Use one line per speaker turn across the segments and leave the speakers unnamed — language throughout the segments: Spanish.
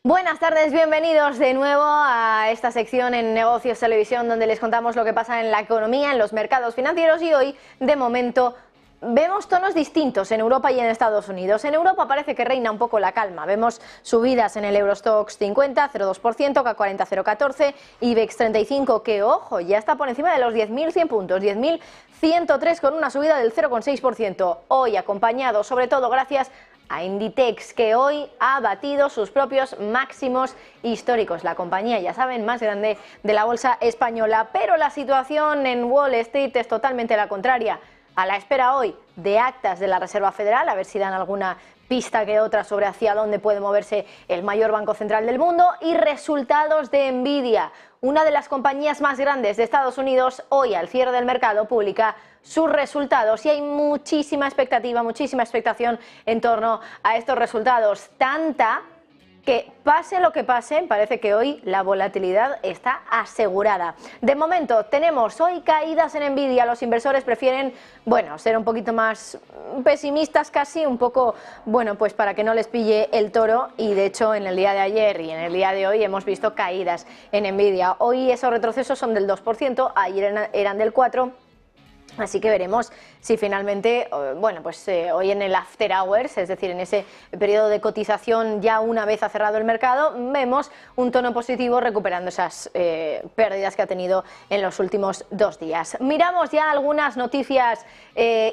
Buenas tardes, bienvenidos de nuevo a esta sección en Negocios Televisión, donde les contamos lo que pasa en la economía, en los mercados financieros, y hoy, de momento, vemos tonos distintos en Europa y en Estados Unidos. En Europa parece que reina un poco la calma. Vemos subidas en el Eurostoxx 50, 0,2%, CAC 40, 0,14%, IBEX 35, que, ojo, ya está por encima de los 10.100 puntos, 10.103 con una subida del 0,6%. Hoy acompañado, sobre todo, gracias a Inditex, que hoy ha batido sus propios máximos históricos. La compañía, ya saben, más grande de la bolsa española. Pero la situación en Wall Street es totalmente la contraria. A la espera hoy de actas de la Reserva Federal, a ver si dan alguna pista que otra sobre hacia dónde puede moverse el mayor banco central del mundo, y resultados de Nvidia, una de las compañías más grandes de Estados Unidos. Hoy, al cierre del mercado, publica sus resultados y hay muchísima expectativa, muchísima expectación en torno a estos resultados, tanta que, pase lo que pase, parece que hoy la volatilidad está asegurada. De momento tenemos hoy caídas en Nvidia. Los inversores prefieren, ser un poquito más pesimistas, casi un poco, pues para que no les pille el toro, y de hecho en el día de ayer y en el día de hoy hemos visto caídas en Nvidia. Hoy esos retrocesos son del 2%, ayer eran del 4%. Así que veremos si finalmente, hoy en el after hours, es decir, en ese periodo de cotización ya una vez ha cerrado el mercado, vemos un tono positivo recuperando esas pérdidas que ha tenido en los últimos 2 días. Miramos ya algunas noticias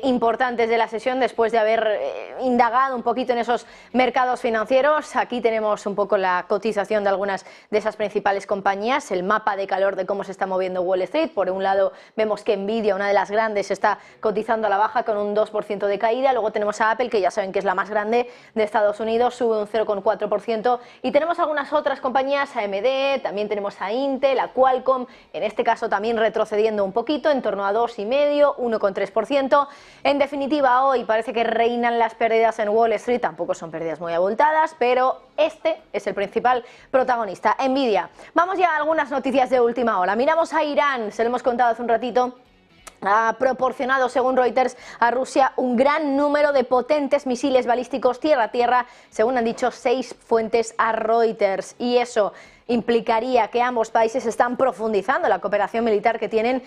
importantes de la sesión después de haber indagado un poquito en esos mercados financieros. Aquí tenemos un poco la cotización de algunas de esas principales compañías, el mapa de calor de cómo se está moviendo Wall Street. Por un lado vemos que Nvidia, una de las grandes, está cotizando a la baja con un 2% de caída. Luego tenemos a Apple, que ya saben que es la más grande de Estados Unidos, sube un 0,4%. Y tenemos algunas otras compañías, AMD, también tenemos a Intel, a Qualcomm, en este caso también retrocediendo un poquito, en torno a 2,5%, 1,3%. En definitiva, hoy parece que reinan las pérdidas en Wall Street. Tampoco son pérdidas muy abultadas, pero este es el principal protagonista, Nvidia. Vamos ya a algunas noticias de última hora. Miramos a Irán, se lo hemos contado hace un ratito. Ha proporcionado, según Reuters, a Rusia un gran número de potentes misiles balísticos tierra-tierra, según han dicho 6 fuentes a Reuters. Y eso implicaría que ambos países están profundizando la cooperación militar que tienen,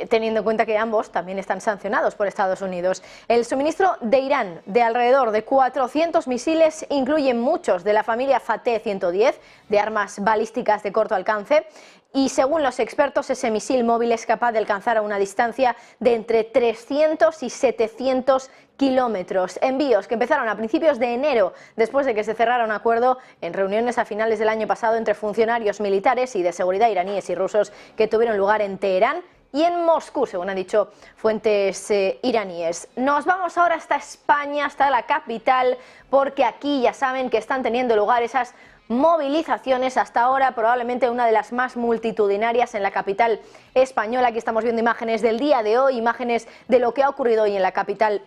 teniendo en cuenta que ambos también están sancionados por Estados Unidos. El suministro de Irán de alrededor de 400 misiles incluye muchos de la familia Fateh 110, de armas balísticas de corto alcance. Y según los expertos, ese misil móvil es capaz de alcanzar a una distancia de entre 300 y 700 kilómetros. Envíos que empezaron a principios de enero, después de que se cerrara un acuerdo en reuniones a finales del año pasado entre funcionarios militares y de seguridad iraníes y rusos que tuvieron lugar en Teherán y en Moscú, según han dicho fuentes iraníes. Nos vamos ahora hasta España, hasta la capital, porque aquí ya saben que están teniendo lugar esas movilizaciones, hasta ahora probablemente una de las más multitudinarias en la capital española. Aquí estamos viendo imágenes del día de hoy, imágenes de lo que ha ocurrido hoy en la capital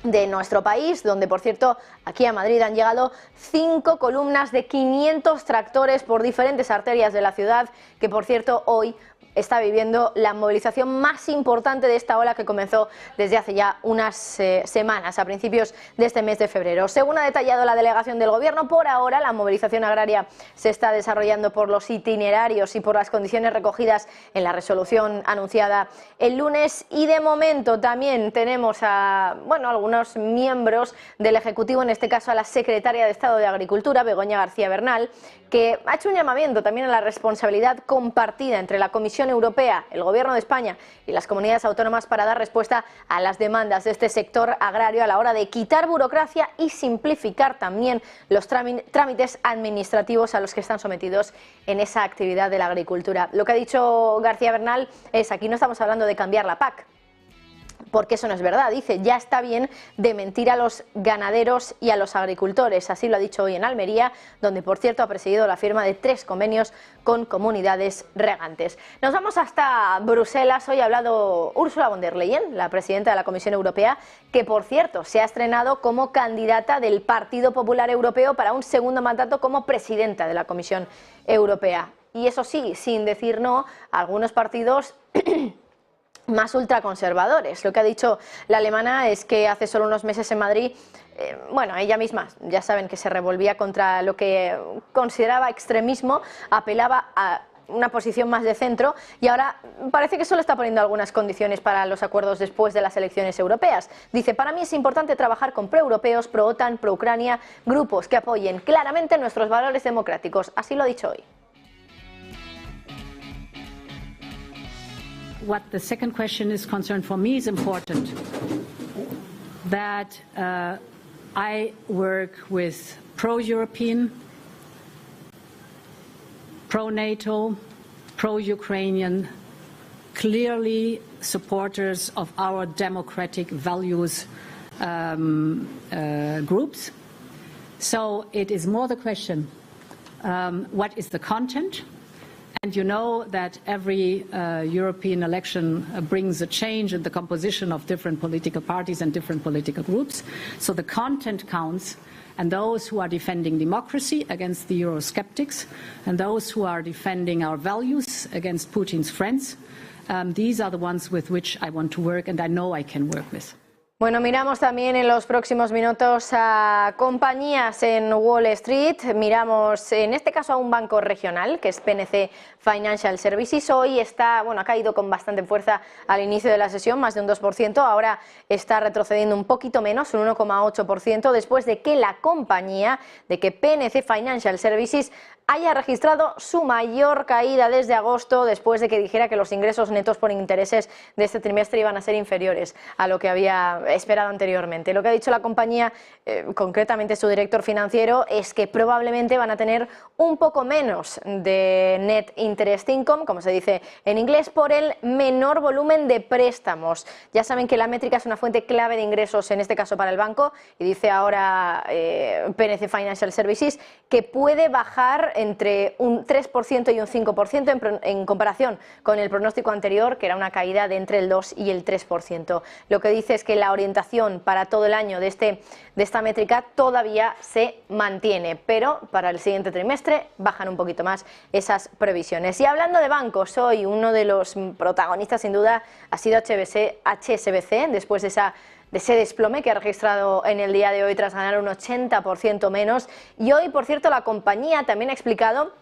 de nuestro país, donde, por cierto, aquí a Madrid han llegado 5 columnas de 500 tractores por diferentes arterias de la ciudad, que, por cierto, hoy está viviendo la movilización más importante de esta ola, que comenzó desde hace ya unas semanas, a principios de este mes de febrero. Según ha detallado la delegación del Gobierno, por ahora la movilización agraria se está desarrollando por los itinerarios y por las condiciones recogidas en la resolución anunciada el lunes, y de momento también tenemos a algunos miembros del Ejecutivo, en este caso a la secretaria de Estado de Agricultura, Begoña García Bernal, que ha hecho un llamamiento también a la responsabilidad compartida entre la Comisión Europea, el Gobierno de España y las comunidades autónomas para dar respuesta a las demandas de este sector agrario a la hora de quitar burocracia y simplificar también los trámites administrativos a los que están sometidos en esa actividad de la agricultura. Lo que ha dicho García Bernal es: aquí no estamos hablando de cambiar la PAC, porque eso no es verdad. Dice, ya está bien de mentir a los ganaderos y a los agricultores. Así lo ha dicho hoy en Almería, donde, por cierto, ha presidido la firma de 3 convenios con comunidades regantes. Nos vamos hasta Bruselas. Hoy ha hablado Ursula von der Leyen, la presidenta de la Comisión Europea, que, por cierto, se ha estrenado como candidata del Partido Popular Europeo para un segundo mandato como presidenta de la Comisión Europea. Y eso sí, sin decir no a algunos partidos más ultraconservadores. Lo que ha dicho la alemana es que hace solo unos meses en Madrid, bueno, ella misma, ya saben que se revolvía contra lo que consideraba extremismo, apelaba a una posición más de centro y ahora parece que solo está poniendo algunas condiciones para los acuerdos después de las elecciones europeas. Dice, para mí es importante trabajar con pro-europeos, pro-OTAN, pro-Ucrania, grupos que apoyen claramente nuestros valores democráticos. Así lo ha dicho hoy.
What the second question is concerned, for me is important that I work with pro-European, pro-NATO, pro-Ukrainian, clearly supporters of our democratic values groups. So it is more the question, what is the content? And you know that every European election brings a change in the composition of different political parties and different political groups. So the content counts, and those who are defending democracy against the Eurosceptics, and those who are defending our values against Putin's friends, these are the ones with which I want to work and I know I can work with.
Bueno, miramos también en los próximos minutos a compañías en Wall Street. Miramos en este caso a un banco regional que es PNC Financial Services. Hoy está, bueno, ha caído con bastante fuerza al inicio de la sesión, más de un 2%. Ahora está retrocediendo un poquito menos, un 1,8%, después de que la compañía, de que PNC Financial Services haya registrado su mayor caída desde agosto, después de que dijera que los ingresos netos por intereses de este trimestre iban a ser inferiores a lo que había esperado anteriormente. Lo que ha dicho la compañía, concretamente su director financiero, es que probablemente van a tener un poco menos de net interest income, como se dice en inglés, por el menor volumen de préstamos. Ya saben que la métrica es una fuente clave de ingresos, en este caso para el banco, y dice ahora PNC Financial Services que puede bajar entre un 3% y un 5% en comparación con el pronóstico anterior, que era una caída de entre el 2 y el 3%. Lo que dice es que la orientación para todo el año de esta métrica todavía se mantiene, pero para el siguiente trimestre bajan un poquito más esas previsiones. Y hablando de bancos, hoy uno de los protagonistas sin duda ha sido HSBC, después de ese desplome que ha registrado en el día de hoy tras ganar un 80% menos. Y hoy, por cierto, la compañía también ha explicado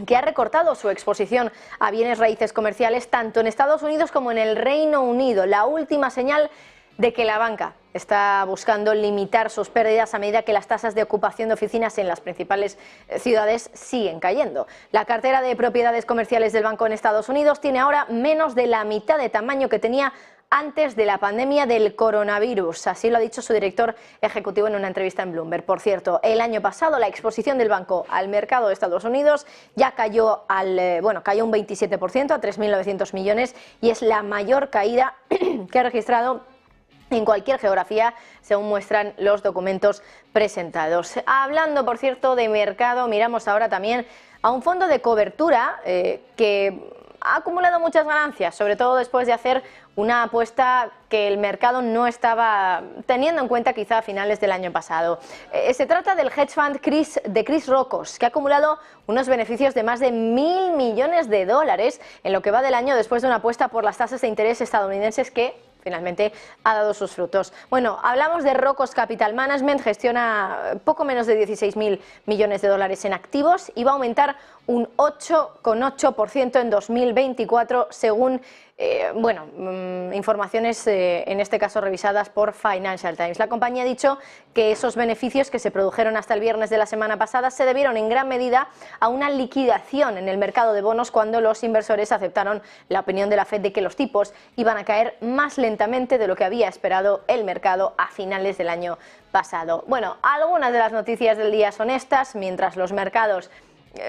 que ha recortado su exposición a bienes raíces comerciales tanto en Estados Unidos como en el Reino Unido. La última señal de que la banca está buscando limitar sus pérdidas a medida que las tasas de ocupación de oficinas en las principales ciudades siguen cayendo. La cartera de propiedades comerciales del banco en Estados Unidos tiene ahora menos de la mitad de tamaño que tenía antes de la pandemia del coronavirus. Así lo ha dicho su director ejecutivo en una entrevista en Bloomberg. Por cierto, el año pasado la exposición del banco al mercado de Estados Unidos ya cayó cayó un 27% a 3.900 millones y es la mayor caída que ha registrado en cualquier geografía, según muestran los documentos presentados. Hablando, por cierto, de mercado, miramos ahora también a un fondo de cobertura que ha acumulado muchas ganancias, sobre todo después de hacer una apuesta que el mercado no estaba teniendo en cuenta quizá a finales del año pasado. Se trata del hedge fund de Chris Rocos, que ha acumulado unos beneficios de más de $1.000 millones en lo que va del año después de una apuesta por las tasas de interés estadounidenses que finalmente ha dado sus frutos. Bueno, hablamos de Rocos Capital Management, gestiona poco menos de $16.000 millones en activos y va a aumentar un 8,8% en 2024 según informaciones en este caso revisadas por Financial Times. La compañía ha dicho que esos beneficios que se produjeron hasta el viernes de la semana pasada se debieron en gran medida a una liquidación en el mercado de bonos cuando los inversores aceptaron la opinión de la Fed de que los tipos iban a caer más lentamente de lo que había esperado el mercado a finales del año pasado. Bueno, algunas de las noticias del día son estas, mientras los mercados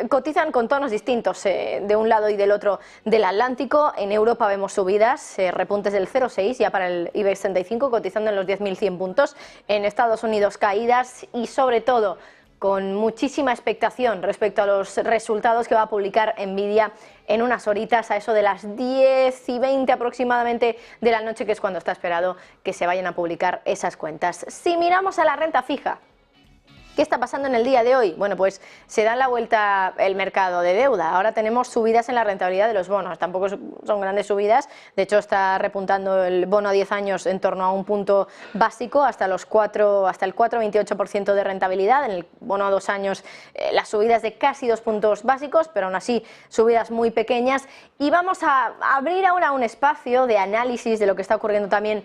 cotizan con tonos distintos de un lado y del otro del Atlántico. En Europa vemos subidas, repuntes del 0,6 ya para el IBEX 35 cotizando en los 10.100 puntos. En Estados Unidos caídas y sobre todo con muchísima expectación respecto a los resultados que va a publicar Nvidia en unas horitas, a eso de las 10:20 aproximadamente de la noche, que es cuando está esperado que se vayan a publicar esas cuentas. Si miramos a la renta fija, ¿Qué está pasando en el día de hoy? Bueno, pues se da la vuelta el mercado de deuda. Ahora tenemos subidas en la rentabilidad de los bonos. Tampoco son grandes subidas. De hecho, está repuntando el bono a 10 años en torno a un punto básico, hasta el 4,28% de rentabilidad. En el bono a 2 años las subidas de casi 2 puntos básicos, pero aún así subidas muy pequeñas. Y vamos a abrir ahora un espacio de análisis de lo que está ocurriendo también